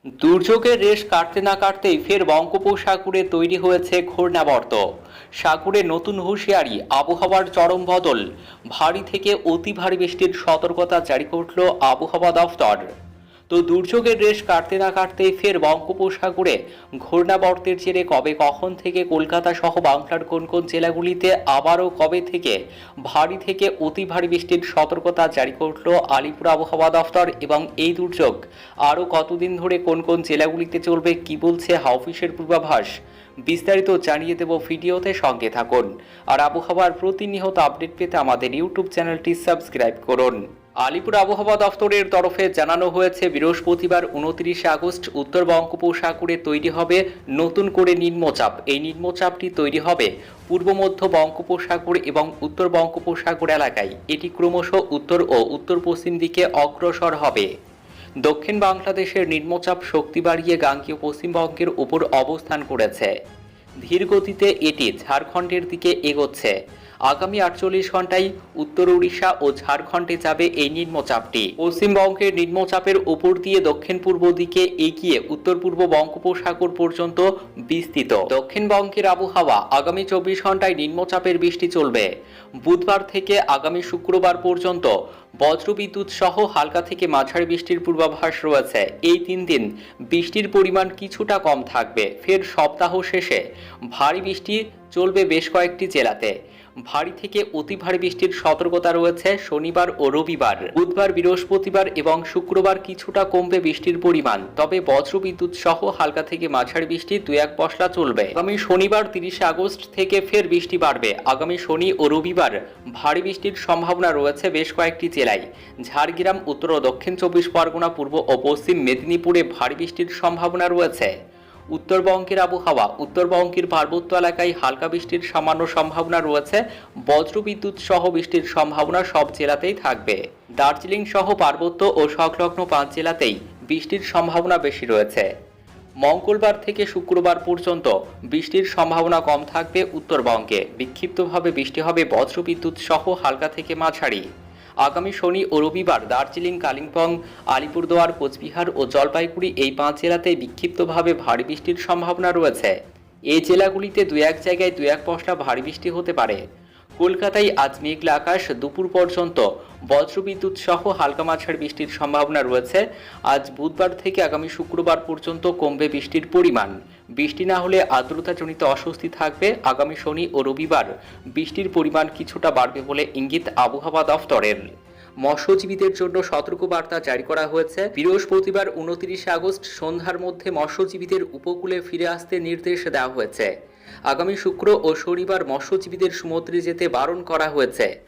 দুর্যোগের রেশ কাটতে না কাটতেই ফের বঙ্গোপসাগরে তৈরি হয়েছে ঘূর্ণাবর্ত। সাগরে নতুন হুঁশিয়ারি, আবহাওয়ার চরম বদল। ভারী থেকে অতি ভারী বৃষ্টির সতর্কতা জারি করল আবহাওয়া দফতর। তো দুর্যোগের রেশ কাটতে না কাটতেই ফের বঙ্গোপসাগরে ঘূর্ণাবর্তের জেরে কবে কখন থেকে কলকাতা সহ বাংলার কোন কোন জেলাগুলিতে আবারও কবে থেকে ভারী থেকে অতি ভারী বৃষ্টির সতর্কতা জারি করল আলিপুর আবহাওয়া দফতর, এবং এই দুর্যোগ আরও কতদিন ধরে কোন কোন জেলাগুলিতে চলবে, কি বলছে হাওয়া অফিসের পূর্বাভাস, বিস্তারিত জানিয়ে দেব। ভিডিওতে সঙ্গে থাকুন আর আবহাওয়ার প্রতিনিয়ত আপডেট পেতে আমাদের ইউটিউব চ্যানেলটি সাবস্ক্রাইব করুন। আলিপুর আবহাওয়া দফতরের তরফে জানানো হয়েছে, বৃহস্পতিবার 29 আগস্ট উত্তর বঙ্গোপসাগরে তৈরি হবে নতুন করে নিম্নচাপ। এই নিম্নচাপটি তৈরি হবে পূর্ব মধ্য বঙ্গোপসাগর এবং উত্তর বঙ্গোপসাগর এলাকায়। এটি ক্রমশ উত্তর ও উত্তর পশ্চিম দিকে অগ্রসর হবে। দক্ষিণ বাংলাদেশের নিম্নচাপ শক্তি বাড়িয়ে গাঙ্গেয় পশ্চিমবঙ্গের উপর অবস্থান করেছে। ধীর গতিতে এটি ঝাড়খণ্ডের দিকে এগোচ্ছে। আগামী 48 ঘন্টায় উত্তর উড়িষ্যা ও ঝাড়খণ্ডে যাবে এই নিম্নচাপটি। পশ্চিমবঙ্গের নিম্নচাপের উপর দিয়ে দক্ষিণ পূর্ব দিকে এগিয়ে উত্তর পূর্ব বঙ্গোপসাগর পর্যন্ত বিস্তৃত। দক্ষিণবঙ্গের আবহাওয়া, আগামী 24 ঘন্টায় নিম্নচাপের বৃষ্টি চলবে। বুধবার থেকে আগামী শুক্রবার পর্যন্ত বজ্রবিদ্যুৎ সহ হালকা থেকে মাঝারি বৃষ্টির পূর্বাভাস রয়েছে। এই 3 দিন বৃষ্টির পরিমাণ কিছুটা কম থাকবে। ফের সপ্তাহ শেষে ভারী বৃষ্টি চলবে বেশ কয়েকটি জেলাতে। ভারী থেকে অতি ভারী বৃষ্টির সতর্কতা রয়েছে শনিবার ও রবিবার। বুধবার, বৃহস্পতিবার এবং শুক্রবার কিছুটা কমবে বৃষ্টির পরিমাণ, তবে বজ্রবিদ্যুৎ সহ হালকা থেকে মাঝারি বৃষ্টি 2-1 পশলা চলবে। আগামী শনিবার 30 আগস্ট থেকে ফের বৃষ্টি বাড়বে। আগামী শনি ও রবিবার ভারী বৃষ্টির সম্ভাবনা রয়েছে বেশ কয়েকটি জেলায়। ঝাড়গ্রাম, উত্তর ও দক্ষিণ 24 পরগনা, পূর্ব ও পশ্চিম মেদিনীপুরে ভারী বৃষ্টির সম্ভাবনা রয়েছে। উত্তরবঙ্গের আবহাওয়া, উত্তরবঙ্গের পার্বত্য এলাকায় হালকা বৃষ্টির সামান্য সম্ভাবনা রয়েছে। বজ্রবিদ্যুৎ সহ বৃষ্টির সম্ভাবনা সব জেলাতেই থাকবে। দার্জিলিং সহ পার্বত্য ও সংলগ্ন 5 জেলাতেই বৃষ্টির সম্ভাবনা বেশি রয়েছে। মঙ্গলবার থেকে শুক্রবার পর্যন্ত বৃষ্টির সম্ভাবনা কম থাকবে উত্তরবঙ্গে। বিক্ষিপ্তভাবে বৃষ্টি হবে বজ্রবিদ্যুৎ সহ হালকা থেকে মাঝারি। আগামী শনি ও রবিবার দার্জিলিং, কালিম্পং, আলিপুরদুয়ার, কোচবিহার ও জলপাইগুড়ি এই 5 জেলাতে বিক্ষিপ্তভাবে ভারী বৃষ্টির সম্ভাবনা রয়েছে। এই জেলাগুলিতে 2-1 জায়গায় 2-1 পশলা ভারী বৃষ্টি হতে পারে। কলকাতায় আজ মেঘলা আকাশ, দুপুর পর্যন্ত বজ্রবিদ্যুৎ সহ হালকা মাঝারি বৃষ্টির সম্ভাবনা রয়েছে। আজ বুধবার থেকে আগামী শুক্রবার পর্যন্ত কমবে বৃষ্টির পরিমাণ। বৃষ্টি না হলে আর্দ্রতাজনিত অস্বস্তি থাকবে। আগামী শনি ও রবিবার বৃষ্টির পরিমাণ কিছুটা বাড়বে বলে ইঙ্গিত আবহাওয়া দফতরের। মৎস্যজীবীদের জন্য সতর্কবার্তা জারি করা হয়েছে। বৃহস্পতিবার 29 আগস্ট সন্ধ্যার মধ্যে মৎস্যজীবীদের উপকূলে ফিরে আসতে নির্দেশ দেওয়া হয়েছে। আগামী শুক্র ও শনিবার মৎস্যজীবীদের সমুদ্রে যেতে বারণ করা হয়েছে।